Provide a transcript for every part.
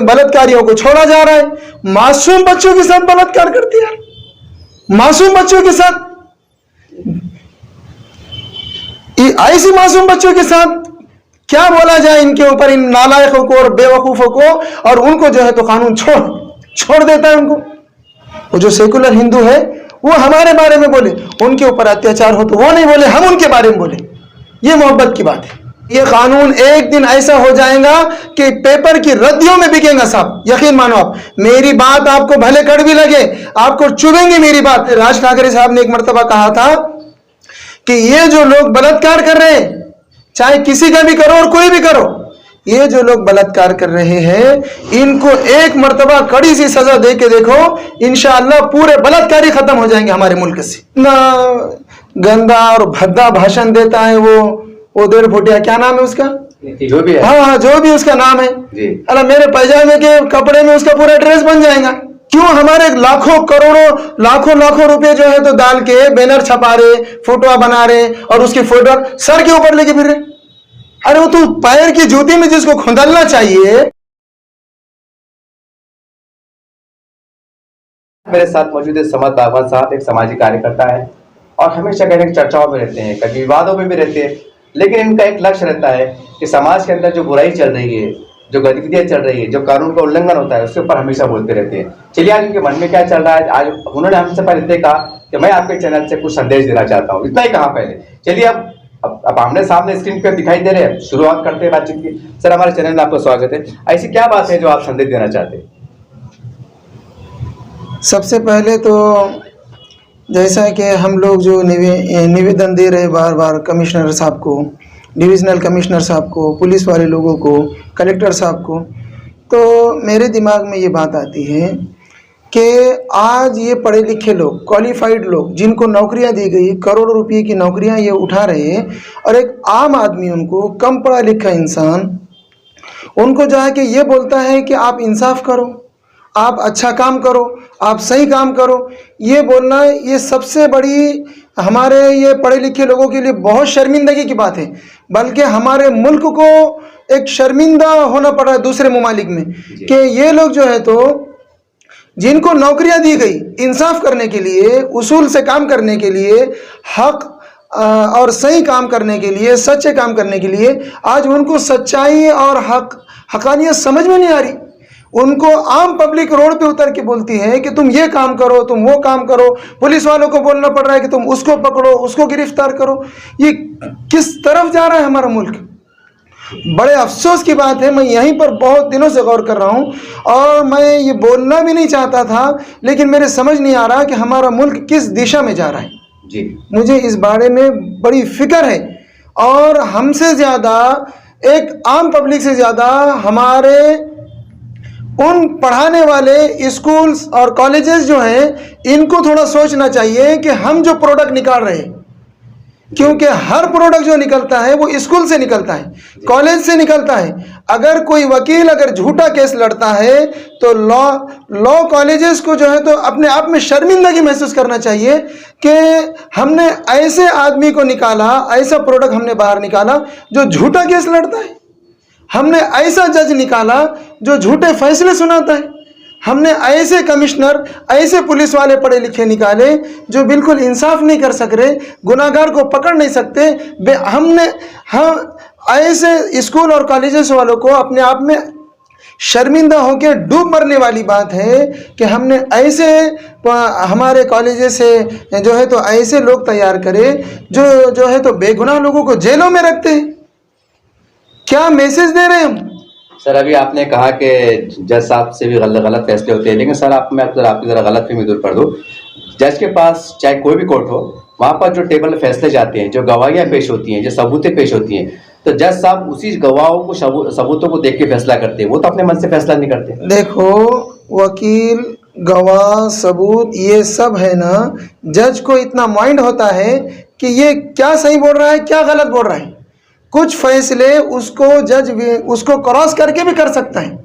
बलात्कारियों को छोड़ा जा रहा है। मासूम बच्चों के साथ बलात्कार करते हैं, मासूम बच्चों के साथ, ऐसी मासूम बच्चों के साथ क्या बोला जाए इनके ऊपर, इन नालायकों को और बेवकूफों को। और उनको जो है तो कानून छोड़ देता है उनको। वो जो सेकुलर हिंदू है वो हमारे बारे में बोले, उनके ऊपर अत्याचार हो तो वो नहीं बोले, हम उनके बारे में बोले। ये मोहब्बत की बात है। ये कानून एक दिन ऐसा हो जाएगा कि पेपर की रद्दियों में बिकेगा साहब, यकीन मानो आप। मेरी बात आपको भले कड़वी लगे, आपको चुभेंगी मेरी बात। राज ठाकरे साहब ने एक मर्तबा कहा था कि ये जो लोग बलात्कार कर रहे हैं, चाहे किसी का भी करो और कोई भी करो, ये जो लोग बलात्कार कर रहे हैं इनको एक मर्तबा कड़ी सी सजा दे के देखो, इंशाअल्लाह पूरे बलात्कारी खत्म हो जाएंगे हमारे मुल्क से। ना गंदा और भद्दा भाषण देता है वो 1.5 फुटिया, क्या नाम है उसका, जो भी है, हाँ जो भी उसका नाम है, अल्लाह मेरे पैजामे के कपड़े में उसका पूरा ड्रेस बन जाएगा। क्यों हमारे लाखों करोड़ों लाखों रुपए जो है तो डाल के बैनर छपा रहे, फोटो बना रहे और उसकी फोटो सर के ऊपर लेके फिर रहे। अरे वो तो पैर की जूती में जिसको खुंदलना चाहिए। मेरे साथ मौजूद है समद बागवान साहब, एक सामाजिक कार्यकर्ता है और हमेशा कहीं चर्चाओं में रहते हैं, कभी विवादों में भी रहते हैं, लेकिन इनका एक लक्ष्य रहता है कि समाज के अंदर जो बुराई चल रही है, जो गतिविधियां चल रही है, जो कानून का उल्लंघन होता है, उसके ऊपर हमेशा बोलते रहते हैं। चलिए आज उनके मन में क्या चल रहा है, आज उन्होंने हमसे पहले कहा कि मैं आपके चैनल से कुछ संदेश देना चाहता हूँ, इतना ही कहा पहले। चलिए अब आमने सामने स्क्रीन पे दिखाई दे रहे हैं, शुरुआत करते हैं बातचीत की। सर हमारे चैनल में आपका स्वागत है। ऐसी क्या बात है जो आप संदेश देना चाहते हैं? सबसे पहले तो जैसा कि हम लोग जो निवेदन दे रहे बार बार कमिश्नर साहब को, डिविजनल कमिश्नर साहब को, पुलिस वाले लोगों को, कलेक्टर साहब को, तो मेरे दिमाग में ये बात आती है कि आज ये पढ़े लिखे लोग, क्वालिफाइड लोग, जिनको नौकरियां दी गई, करोड़ों रुपए की नौकरियां ये उठा रहे हैं, और एक आम आदमी, उनको कम पढ़ा लिखा इंसान उनको जाके ये बोलता है कि आप इंसाफ करो, आप अच्छा काम करो, आप सही काम करो। ये बोलना, ये सबसे बड़ी हमारे ये पढ़े लिखे लोगों के लिए बहुत शर्मिंदगी की बात है। बल्कि हमारे मुल्क को एक शर्मिंदा होना पड़ा है दूसरे ममालिक में कि ये लोग जो है तो जिनको नौकरियां दी गई इंसाफ करने के लिए, उसूल से काम करने के लिए, हक और सही काम करने के लिए, सच्चे काम करने के लिए, आज उनको सच्चाई और हकानियत समझ में नहीं आ रही। उनको आम पब्लिक रोड पे उतर के बोलती है कि तुम ये काम करो, तुम वो काम करो। पुलिस वालों को बोलना पड़ रहा है कि तुम उसको पकड़ो, उसको गिरफ्तार करो। ये किस तरफ जा रहा है हमारा मुल्क? बड़े अफसोस की बात है। मैं यहीं पर बहुत दिनों से गौर कर रहा हूँ और मैं ये बोलना भी नहीं चाहता था, लेकिन मेरे समझ नहीं आ रहा कि हमारा मुल्क किस दिशा में जा रहा है जी। मुझे इस बारे में बड़ी फिक्र है और हमसे ज़्यादा, एक आम पब्लिक से ज़्यादा, हमारे उन पढ़ाने वाले स्कूल्स और कॉलेजेस जो हैं, इनको थोड़ा सोचना चाहिए कि हम जो प्रोडक्ट निकाल रहे हैं, क्योंकि हर प्रोडक्ट जो निकलता है वो स्कूल से निकलता है, कॉलेज से निकलता है। अगर कोई वकील अगर झूठा केस लड़ता है तो लॉ कॉलेजेस को जो है तो अपने आप में शर्मिंदगी महसूस करना चाहिए कि हमने ऐसे आदमी को निकाला, ऐसा प्रोडक्ट हमने बाहर निकाला जो झूठा केस लड़ता है। हमने ऐसा जज निकाला जो झूठे फैसले सुनाता है। हमने ऐसे कमिश्नर, ऐसे पुलिस वाले पढ़े लिखे निकाले जो बिल्कुल इंसाफ नहीं कर सक रहे, गुनाहगार को पकड़ नहीं सकते। हम ऐसे स्कूल और कॉलेजेस वालों को अपने आप में शर्मिंदा होकर डूब मरने वाली बात है कि हमने ऐसे हमारे कॉलेजेस से जो है तो ऐसे लोग तैयार करे जो है तो बेगुनाह लोगों को जेलों में रखते हैं। क्या मैसेज दे रहे हैं हम? सर अभी आपने कहा कि जज साहब से भी गलत फैसले होते हैं, लेकिन सर मैं आपकी जरा गलत फहमी दूर कर दूँ। जज के पास चाहे कोई भी कोर्ट हो, वहाँ पर जो टेबल में फैसले जाते हैं, जो गवाहियाँ पेश होती हैं, जो सबूतें पेश होती हैं, तो जज साहब उसी गवाहों को, सबूतों को देख के फैसला करते हैं। वो तो अपने मन से फैसला नहीं करते। देखो, वकील, गवाह, सबूत, ये सब है ना, जज को इतना माइंड होता है कि ये क्या सही बोल रहा है, क्या गलत बोल रहा है। कुछ फैसले उसको जज उसको क्रॉस करके भी कर सकता है,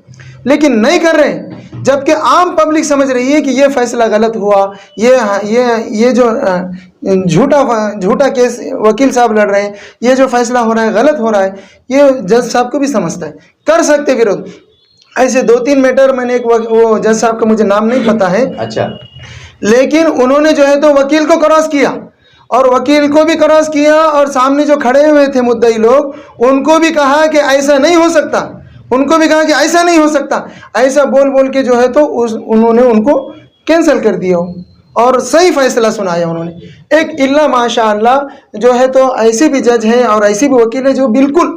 लेकिन नहीं कर रहे। जबकि आम पब्लिक समझ रही है कि ये फैसला गलत हुआ, ये जो झूठा केस वकील साहब लड़ रहे हैं, ये जो फैसला हो रहा है गलत हो रहा है, ये जज साहब को भी समझता है। कर सकते विरोध, ऐसे 2-3 मैटर मैंने वो जज साहब का मुझे नाम नहीं पता है, अच्छा, लेकिन उन्होंने जो है तो वकील को क्रॉस किया और वकील को भी क्रॉस किया और सामने जो खड़े हुए थे मुद्दई लोग उनको भी कहा कि ऐसा नहीं हो सकता, उनको भी कहा कि ऐसा नहीं हो सकता, ऐसा बोल बोल के जो है तो उन्होंने उनको कैंसिल कर दिया और सही फैसला सुनाया उन्होंने। एक इल्ला माशाअल्लाह जो है तो ऐसे भी जज हैं और ऐसे भी वकील हैं जो बिल्कुल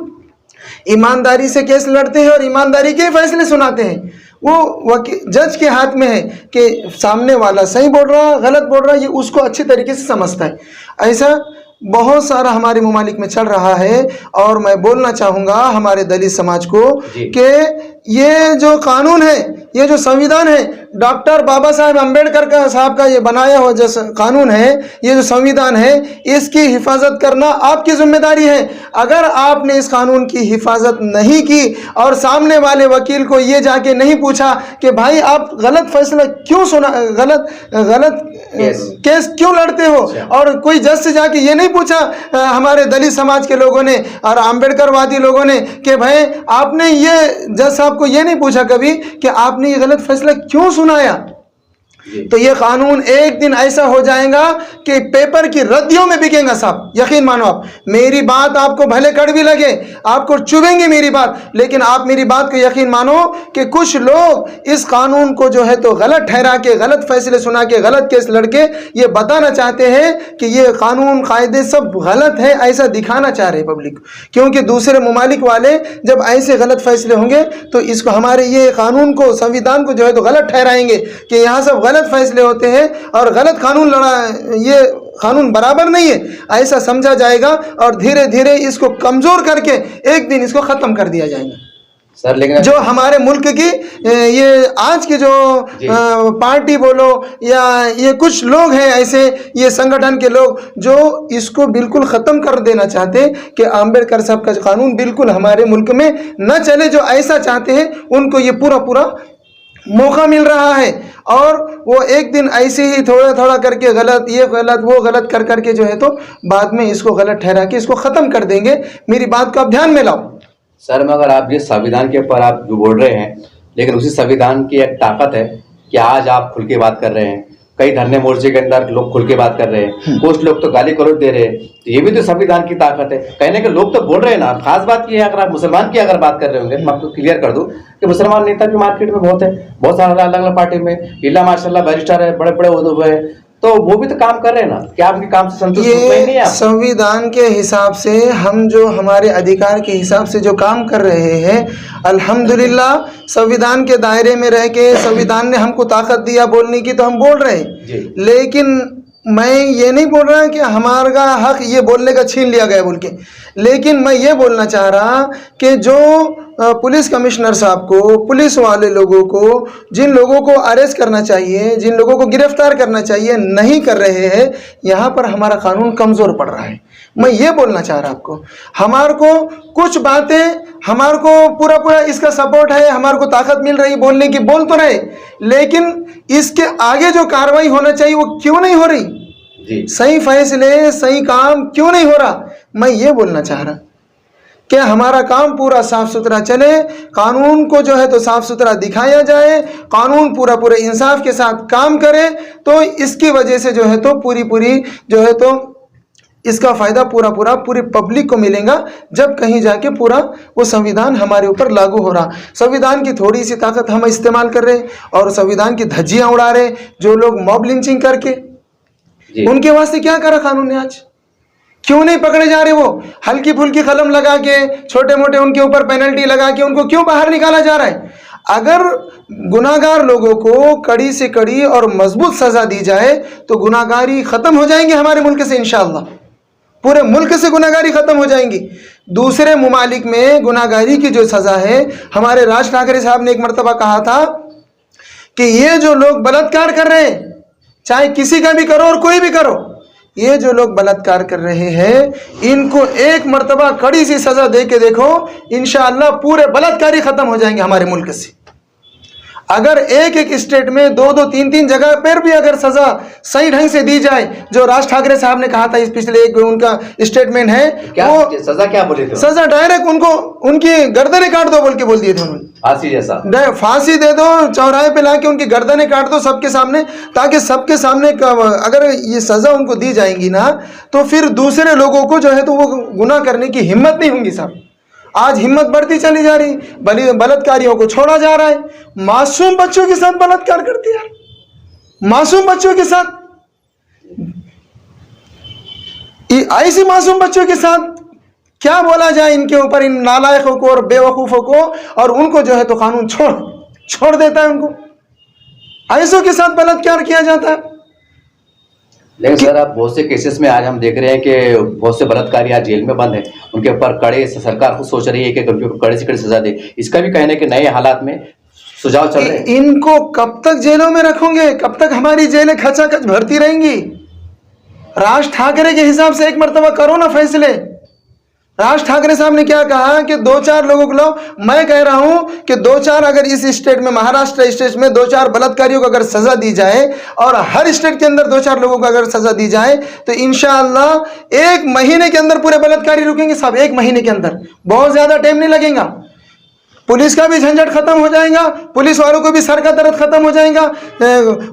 ईमानदारी से केस लड़ते हैं और ईमानदारी के फैसले सुनाते हैं। वो वकील जज के हाथ में है कि सामने वाला सही बोल रहा गलत बोल रहा, ये उसको अच्छी तरीके से समझता है। ऐसा बहुत सारा हमारे ममालिक में चल रहा है और मैं बोलना चाहूँगा हमारे दलित समाज को कि ये जो कानून है, ये जो संविधान है, डॉक्टर बाबा साहेब अम्बेडकर का साहब का ये बनाया हुआ जो कानून है, ये जो संविधान है, इसकी हिफाजत करना आपकी जिम्मेदारी है। अगर आपने इस कानून की हिफाजत नहीं की और सामने वाले वकील को ये जाके नहीं पूछा कि भाई आप गलत फैसला क्यों सुना, गलत केस क्यों लड़ते हो, और कोई जज से जाके ये नहीं पूछा हमारे दलित समाज के लोगों ने और अम्बेडकरवादी लोगों ने कि भाई आपने ये जज साहब को ये नहीं पूछा कभी कि आपने ये गलत फैसला क्यों सुनाया, तो ये कानून एक दिन ऐसा हो जाएगा कि पेपर की रद्दियों में बिकेगा साहब। यकीन मानो आप, मेरी बात आपको भले कड़वी लगे, आपको चुभेंगी मेरी बात, लेकिन आप मेरी बात को यकीन मानो कि कुछ लोग इस कानून को जो है तो गलत ठहरा के, गलत फैसले सुना के, गलत केस लड़के ये बताना चाहते हैं कि ये कानून कायदे सब गलत है, ऐसा दिखाना चाह रहे पब्लिक को। क्योंकि दूसरे ममालिक वाले जब ऐसे गलत फैसले होंगे तो इसको हमारे ये कानून को, संविधान को जो है तो गलत ठहराएंगे कि यहाँ सब गलत फैसले होते हैं और गलत कानून लड़ा, ये कानून बराबर नहीं है, ऐसा समझा जाएगा और धीरे धीरे इसको कमजोर करके एक दिन इसको खत्म कर दिया जाएगा। सर लेकिन जो हमारे मुल्क की ये आज की जो पार्टी बोलो या ये कुछ लोग हैं ऐसे, ये संगठन के लोग जो इसको बिल्कुल ख़त्म कर देना चाहते हैं कि अम्बेडकर साहब का कानून बिल्कुल हमारे मुल्क में न चले, जो ऐसा चाहते हैं उनको ये पूरा मौका मिल रहा है और वो एक दिन ऐसे ही थोड़ा थोड़ा करके गलत, ये गलत, वो गलत कर करके जो है तो बाद में इसको गलत ठहरा के इसको ख़त्म कर देंगे। मेरी बात को आप ध्यान में लाओ। सर मगर आप ये संविधान के ऊपर आप जो बोल रहे हैं, लेकिन उसी संविधान की एक ताकत है कि आज आप खुल के बात कर रहे हैं, कई धरने मोर्चे के अंदर लोग खुल के बात कर रहे हैं, कुछ लोग तो गाली गलौज दे रहे हैं, तो ये भी तो संविधान की ताकत है। कहने के लोग तो बोल रहे हैं ना। खास बात ये है, अगर आप मुसलमान की अगर बात कर रहे होंगे, मैं आपको क्लियर कर दूं कि मुसलमान नेता भी मार्केट में बहुत है, बहुत सारा अलग अलग पार्टी में, इल्ला माशाल्लाह बैरिस्टर है, बड़े बड़े ओहदे है, तो वो भी तो काम कर रहे हैं ना। क्या आपके काम से संतुष्ट नहीं है? संविधान के हिसाब से हम जो हमारे अधिकार के हिसाब से जो काम कर रहे हैं, अल्हम्दुलिल्लाह संविधान के दायरे में रह के संविधान ने हमको ताकत दिया बोलने की, तो हम बोल रहे हैं। लेकिन मैं ये नहीं बोल रहा कि हमारा हक ये बोलने का छीन लिया गया बोल के, लेकिन मैं ये बोलना चाह रहा कि जो पुलिस कमिश्नर साहब को, पुलिस वाले लोगों को, जिन लोगों को अरेस्ट करना चाहिए, जिन लोगों को गिरफ्तार करना चाहिए, नहीं कर रहे हैं, यहाँ पर हमारा कानून कमज़ोर पड़ रहा है। मैं ये बोलना चाह रहा आपको, हमारे को कुछ बातें, हमारे को पूरा इसका सपोर्ट है, हमारे को ताकत मिल रही बोलने की, बोल तो रहे, लेकिन इसके आगे जो कार्रवाई होना चाहिए वो क्यों नहीं हो रही जी? सही फैसले, सही काम क्यों नहीं हो रहा? मैं ये बोलना चाह रहा कि हमारा काम पूरा साफ सुथरा चले, कानून को जो है तो साफ सुथरा दिखाया जाए, कानून पूरे इंसाफ के साथ काम करे, तो इसकी वजह से जो है तो पूरी जो है तो इसका फ़ायदा पूरी पब्लिक को मिलेगा, जब कहीं जाके पूरा वो संविधान हमारे ऊपर लागू हो रहा। संविधान की थोड़ी सी ताकत हम इस्तेमाल कर रहे और संविधान की धज्जियाँ उड़ा रहे जो लोग मॉब लिंचिंग करके। उनके वास्ते क्या करा कानून ने? आज क्यों नहीं पकड़े जा रहे? वो हल्की फुल्की कलम लगा के, छोटे मोटे उनके ऊपर पेनल्टी लगा के उनको क्यों बाहर निकाला जा रहा है? अगर गुनाहगार लोगों को कड़ी से कड़ी और मजबूत सज़ा दी जाए तो गुनाहगारी ख़त्म हो जाएंगे हमारे मुल्क से, इंशाअल्लाह पूरे मुल्क से गुनाहगारी ख़त्म हो जाएंगी। दूसरे ममालिक में गुनाहगारी की जो सज़ा है, हमारे राज ठाकरे साहब ने एक मरतबा कहा था कि ये जो लोग बलात्कार कर रहे हैं, चाहे किसी का भी करो और कोई भी करो, ये जो लोग बलात्कार कर रहे हैं, इनको एक मरतबा कड़ी सी सज़ा दे के देखो, इंशाअल्लाह पूरे बलात्कारी ख़त्म हो जाएंगे हमारे मुल्क से। अगर एक एक स्टेट में दो दो तीन तीन जगह पर भी अगर सजा सही ढंग से दी जाए, जो राज ठाकरे साहब ने कहा था इस पिछले एक उनका स्टेटमेंट है, क्या वो सजा क्या बोले थे? सजा डायरेक्ट उनको उनकी गर्दनें काट दो बोल दिए थे उन्होंने। फांसी जैसा फांसी दे दो, चौराहे पे लाके उनकी गर्दनें काट दो सबके सामने, ताकि सबके सामने अगर ये सजा उनको दी जाएंगी ना, तो फिर दूसरे लोगों को जो है तो वो गुनाह करने की हिम्मत नहीं होगी साहब। आज हिम्मत बढ़ती चली जा रही, बलात्कारियों को छोड़ा जा रहा है, मासूम बच्चों के साथ बलात्कार करते हैं, मासूम बच्चों के साथ, ऐसे मासूम बच्चों के साथ क्या बोला जाए इनके ऊपर, इन नालायकों को और बेवकूफ़ों को, और उनको जो है तो कानून छोड़ देता है, उनको ऐसों के साथ बलात्कार किया जाता है। लेकिन सर आप बहुत से केसेस में आज हम देख रहे हैं कि बहुत से बलात्कारी आज जेल में बंद है, उनके ऊपर कड़े, सरकार खुद सोच रही है कि उनके ऊपर कड़े से कड़े सजा दे। इसका भी कहना है कि नए हालात में सुझाव चल रहे हैं। इनको कब तक जेलों में रखोगे? कब तक हमारी जेलें खचाखच भरती रहेंगी? राज ठाकरे के हिसाब से एक मर्तबा करो ना फैसले। राज ठाकरे साहब ने क्या कहा कि दो चार लोगों को लो, मैं कह रहा हूं कि दो चार, अगर इस स्टेट में, महाराष्ट्र स्टेट में दो चार बलात्कारियों को अगर सजा दी जाए, और हर स्टेट के अंदर दो चार लोगों को अगर सजा दी जाए, तो इंशाअल्लाह एक महीने के अंदर पूरे बलात्कारी रुकेंगे साहब। एक महीने के अंदर, बहुत ज्यादा टाइम नहीं लगेगा। पुलिस का भी झंझट खत्म हो जाएगा, पुलिस वालों को भी सर का दर्द खत्म हो जाएगा,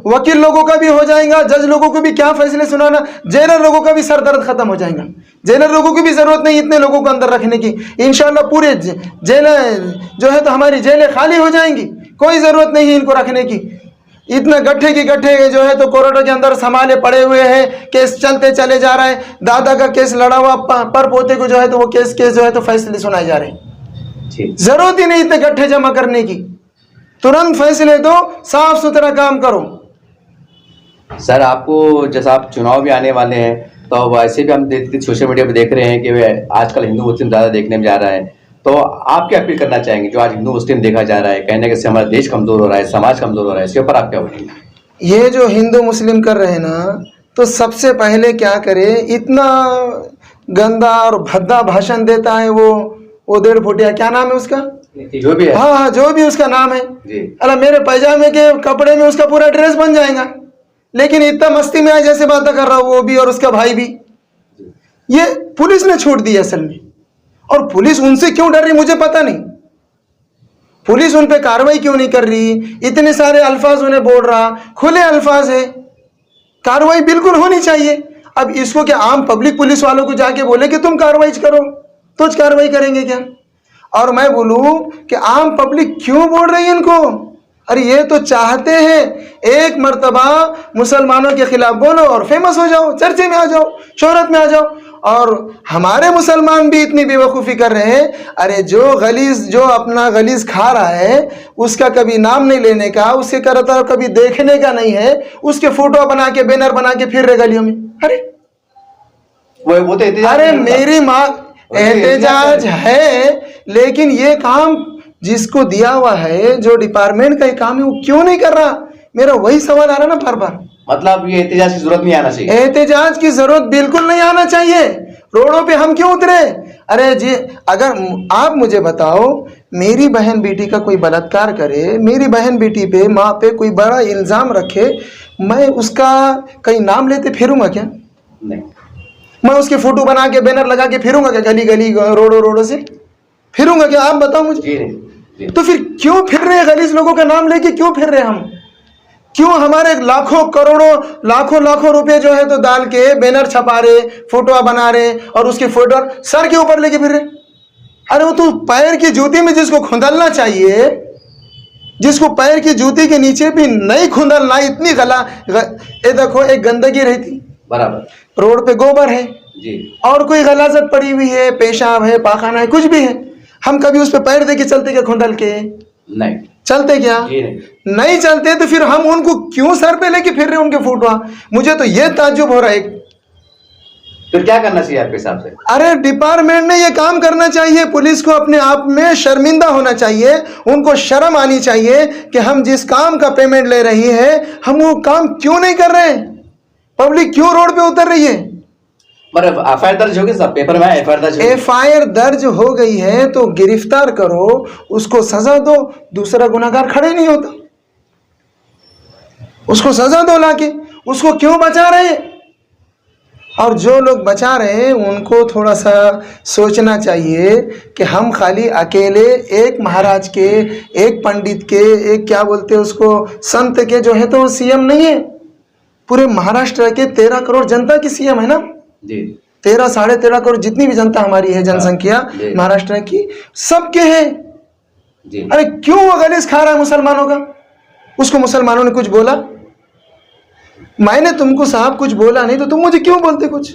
वकील लोगों का भी हो जाएगा, जज लोगों को भी क्या फैसले सुनाना, जेलर लोगों का भी सर दर्द खत्म हो जाएगा। जेलर लोगों की भी जरूरत नहीं इतने लोगों को अंदर रखने की। इंशाल्लाह पूरे जेलें जो है तो हमारी जेलें खाली हो जाएंगी, कोई जरूरत नहीं है इनको रखने की। इतने गड्ढे की गड्ढे जो है तो कोर्टों के अंदर संभाले पड़े हुए हैं, केस चलते चले जा रहे हैं। दादा का केस लड़ा हुआ, पर पोते को जो है तो वो केस जो है तो फैसले सुनाए जा रहे हैं। जरूरत ही नहीं इतने गड्ढे जमा करने की, तुरंत फैसले दो, साफ सुथरा काम करो। सर आपको, जैसा आप चुनाव भी आने वाले हैं, तो वैसे भी हम सोशल मीडिया पे देख रहे हैं कि वे आजकल हिंदू मुस्लिम ज़्यादा देखने में जा रहा है, तो आप क्या अपील करना चाहेंगे? जो आज हिंदू मुस्लिम देखा जा रहा है, कहने के हमारा देश कमजोर हो रहा है, समाज कमजोर हो रहा है, इसके ऊपर आप क्या बोलेंगे? ये जो हिंदू मुस्लिम कर रहे हैं ना, तो सबसे पहले क्या करे, इतना गंदा और भद्दा भाषण देता है वो 1.5 फुटिया, क्या नाम है उसका, जो भी है, हाँ जो भी उसका नाम है, अल्लाह मेरे पैजामे के कपड़े में उसका पूरा ड्रेस बन जाएगा, लेकिन इतना मस्ती में आए जैसे बातें कर रहा हो वो भी और उसका भाई भी। ये पुलिस ने छूट दी असल में, और पुलिस उनसे क्यों डर रही मुझे पता नहीं। पुलिस उन पे कार्रवाई क्यों नहीं कर रही? इतने सारे अल्फाज उन्हें बोल रहा, खुले अल्फाज है, कार्रवाई बिल्कुल होनी चाहिए। अब इसको क्या आम पब्लिक पुलिस वालों को जाके बोले कि तुम कार्रवाई करो, तो कार्रवाई करेंगे क्या? और मैं बोलूं कि आम पब्लिक क्यों बोल रही है इनको? अरे ये तो चाहते हैं एक मर्तबा मुसलमानों के खिलाफ बोलो और फेमस हो जाओ, चर्चे में आ जाओ, शोहरत में आ जाओ। और हमारे मुसलमान भी इतनी बेवकूफ़ी कर रहे हैं, अरे जो अपना गलीज खा रहा है उसका कभी नाम नहीं लेने का, उसके करता कभी देखने का नहीं है, उसके फोटो बना के बैनर बना के फिर रहे गलियों में। अरे वो तो अरे मेरी माँ, एहतजाज है, लेकिन ये काम जिसको दिया हुआ है, जो डिपार्टमेंट का ये काम है, वो क्यों नहीं कर रहा? मेरा वही सवाल आ रहा ना बार बार। मतलब ये एहतजाज की जरूरत नहीं आना चाहिए। एहतजाज की जरूरत बिल्कुल नहीं आना चाहिए। रोडों पे हम क्यों उतरे? अरे जी, अगर आप मुझे बताओ, मेरी बहन बेटी का कोई बलात्कार करे, मेरी बहन बेटी पे, माँ पे कोई बड़ा इल्जाम रखे, मैं उसका कहीं नाम लेते फिरूंगा क्या? नहीं। मैं उसके फोटो बना के बैनर लगा के फिरूंगा क्या? गली गली रोडों से फिरूंगा क्या? आप बताओ मुझे। तो फिर क्यों फिर रहे गलीज लोगों का नाम लेके? क्यों फिर रहे हम? क्यों हमारे लाखों करोड़ों लाखों रुपए जो है तो डाल के बैनर छपा रहे, फोटो बना रहे, और उसके फोटो सर के ऊपर लेके फिर रहे? अरे वो तो पैर की जूती में जिसको खुंदलना चाहिए, जिसको पैर की जूती के नीचे भी नहीं खुंदलना, इतनी ये देखो, एक गंदगी रहती, बराबर रोड पे गोबर है जी, और कोई गलाजत पड़ी हुई है, पेशाब है, पाखाना है, कुछ भी है, हम कभी उस पर पैर दे के चलते क्या? खुंदल के नहीं चलते क्या? नहीं चलते। तो फिर हम उनको क्यों सर पे लेके फिर रहे उनके फोटो? मुझे तो ये ताज्जुब हो रहा है। फिर क्या करना चाहिए आपके हिसाब से? अरे डिपार्टमेंट ने ये काम करना चाहिए, पुलिस को अपने आप में शर्मिंदा होना चाहिए, उनको शर्म आनी चाहिए कि हम जिस काम का पेमेंट ले रही है, हम वो काम क्यों नहीं कर रहे? पब्लिक क्यों रोड पे उतर रही है? एफआईआर दर्ज होगी सब, पेपर में एफआईआर दर्ज हो गई है तो गिरफ्तार करो, उसको सजा दो, दूसरा गुनाहगार खड़े नहीं होता। उसको सजा दो लाके। उसको क्यों बचा रहे? और जो लोग बचा रहे हैं उनको थोड़ा सा सोचना चाहिए कि हम खाली अकेले एक महाराज के, एक पंडित के, एक क्या बोलते हैं उसको, संत के जो है तो सीएम नहीं है। पूरे महाराष्ट्र के 13 करोड़ जनता की सीएम है ना जी। 13 साढ़े 13 करोड़ जितनी भी जनता हमारी है, जनसंख्या महाराष्ट्र की, सबके है जी। अरे क्यों वो गलीस खा रहा है मुसलमानों का? उसको मुसलमानों ने कुछ बोला? मैंने तुमको साहब कुछ बोला नहीं तो तुम मुझे क्यों बोलते कुछ?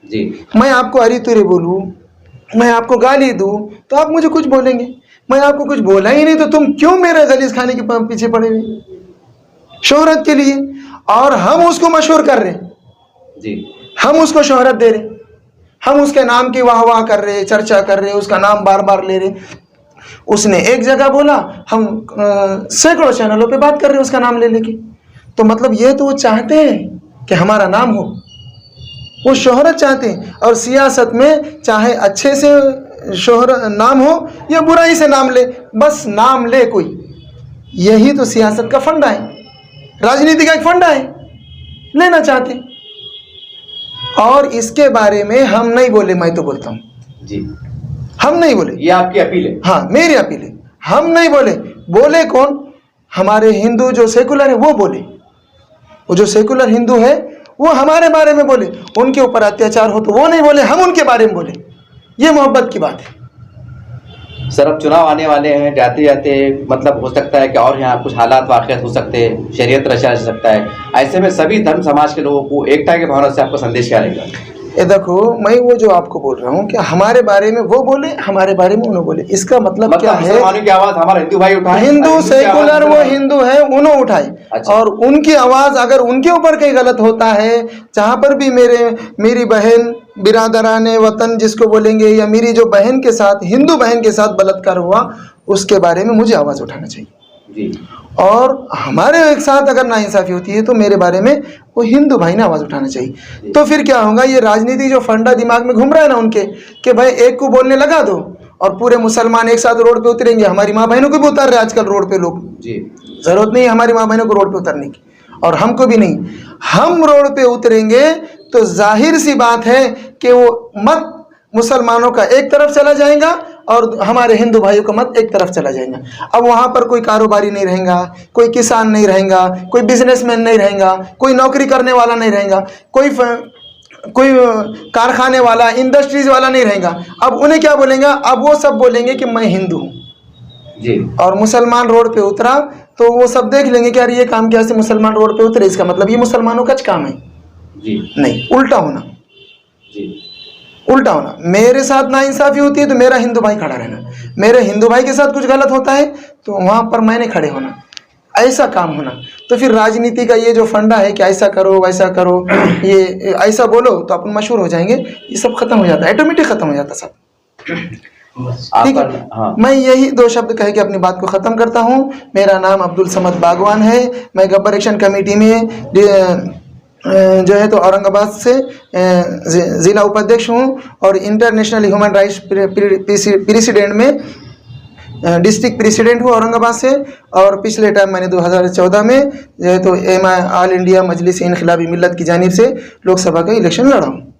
जी। मैं आपको अरे तुरे बोलूं, मैं आपको गाली दूं तो आप मुझे कुछ बोलेंगे। मैं आपको कुछ बोला ही नहीं तो तुम क्यों मेरे गलीस खाने के पीछे पड़े हुए? शोहरत के लिए। और हम उसको मशहूर कर रहे जी। हम उसको शोहरत दे रहे, हम उसके नाम की वाह वाह कर रहे, चर्चा कर रहे, उसका नाम बार बार ले रहे। उसने एक जगह बोला, हम सैकड़ों चैनलों पे बात कर रहे उसका नाम ले लेके। तो मतलब ये तो वो चाहते हैं कि हमारा नाम हो, वो शोहरत चाहते हैं। और सियासत में चाहे अच्छे से शोहरत नाम हो या बुराई से नाम ले, बस नाम ले कोई। यही तो सियासत का फंडा है, राजनीति का एक फंडा है, लेना चाहते। और इसके बारे में हम नहीं बोले, मैं तो बोलता हूँ जी, हम नहीं बोले। ये आपकी अपील है? हाँ, मेरी अपील है। हम नहीं बोले। बोले कौन? हमारे हिंदू जो सेकुलर है वो बोले। वो जो सेकुलर हिंदू है वो हमारे बारे में बोले। उनके ऊपर अत्याचार हो तो वो नहीं बोले, हम उनके बारे में बोले। ये मोहब्बत की बात है। सर अब चुनाव आने वाले हैं, जाते जाते मतलब हो सकता है कि और यहाँ कुछ हालात वाक़ियत हो सकते हैं, शरीयत रचा जा सकता है। ऐसे में सभी धर्म समाज के लोगों को एकता की भावना से आपका संदेश क्या रहेगा? ये देखो, मैं वो जो आपको बोल रहा हूँ कि हमारे बारे में वो बोले, हमारे बारे में उन्होंने बोले, इसका मतलब क्या है? मुसलमानों की आवाज़ हमारा हिंदू भाई उठाए, हिंदू सेकुलर वो हिंदू है, उन्होंने उठाई। अच्छा। और उनकी आवाज़ अगर उनके ऊपर कहीं गलत होता है, जहाँ पर भी मेरी बहन, बिरादराने वतन जिसको बोलेंगे, या मेरी जो बहन के साथ, हिंदू बहन के साथ बलात्कार हुआ, उसके बारे में मुझे आवाज़ उठाना चाहिए जी। और हमारे एक साथ अगर नाइंसाफ़ी होती है तो मेरे बारे में वो हिंदू भाई ने आवाज़ उठाना चाहिए। तो फिर क्या होगा? ये राजनीति जो फंडा दिमाग में घूम रहा है ना उनके, कि भाई एक को बोलने लगा दो और पूरे मुसलमान एक साथ रोड पे उतरेंगे। हमारी माँ बहनों को भी उतर रहे आजकल रोड पे लोग जी। ज़रूरत नहीं है हमारी माँ बहनों को रोड पे उतरने की, और हमको भी नहीं। हम रोड पे उतरेंगे तो जाहिर सी बात है कि वो मत मुसलमानों का एक तरफ चला जाएगा और हमारे हिंदू भाइयों का मत एक तरफ चला जाएगा। अब वहाँ पर कोई कारोबारी नहीं रहेगा, कोई किसान नहीं रहेगा, कोई बिजनेसमैन नहीं रहेगा, कोई नौकरी करने वाला नहीं रहेगा, कोई कारखाने वाला, इंडस्ट्रीज वाला नहीं रहेगा। अब उन्हें क्या बोलेंगे? अब वो सब बोलेंगे कि मैं हिंदू हूँ जी। और मुसलमान रोड पे उतरा तो वो सब देख लेंगे कि यार ये काम क्या से मुसलमान रोड पे उतरे, इसका मतलब ये मुसलमानों का काम है। जी। नहीं, उल्टा होना। जी। उल्टा होना। मेरे साथ नाइंसाफ़ी होती है तो मेरा हिंदू भाई खड़ा रहना, मेरे हिंदू भाई के साथ कुछ गलत होता है तो वहाँ पर मैंने खड़े होना, ऐसा काम होना। तो फिर राजनीति का ये जो फंडा है कि ऐसा करो वैसा करो, ये ऐसा बोलो तो अपन मशहूर हो जाएंगे, ये सब खत्म हो जाता है, ऑटोमेटिक खत्म हो जाता सब। ठीक है। हाँ। मैं यही 2 शब्द कह के अपनी बात को ख़त्म करता हूँ। मेरा नाम अब्दुल समद बागवान है। मैं गब्बर एक्शन कमेटी में जो है तो औरंगाबाद से ज़िला उपाध्यक्ष हूँ और इंटरनेशनल ह्यूमन राइट्स प्रेसिडेंट में डिस्ट्रिक्ट प्रेसिडेंट हूँ औरंगाबाद से। और पिछले टाइम मैंने 2014 में जो है तो ऑल इंडिया मजलिस इनक़िलाबी मिल्लत की जानिब से लोकसभा का इलेक्शन लड़ा हूँ।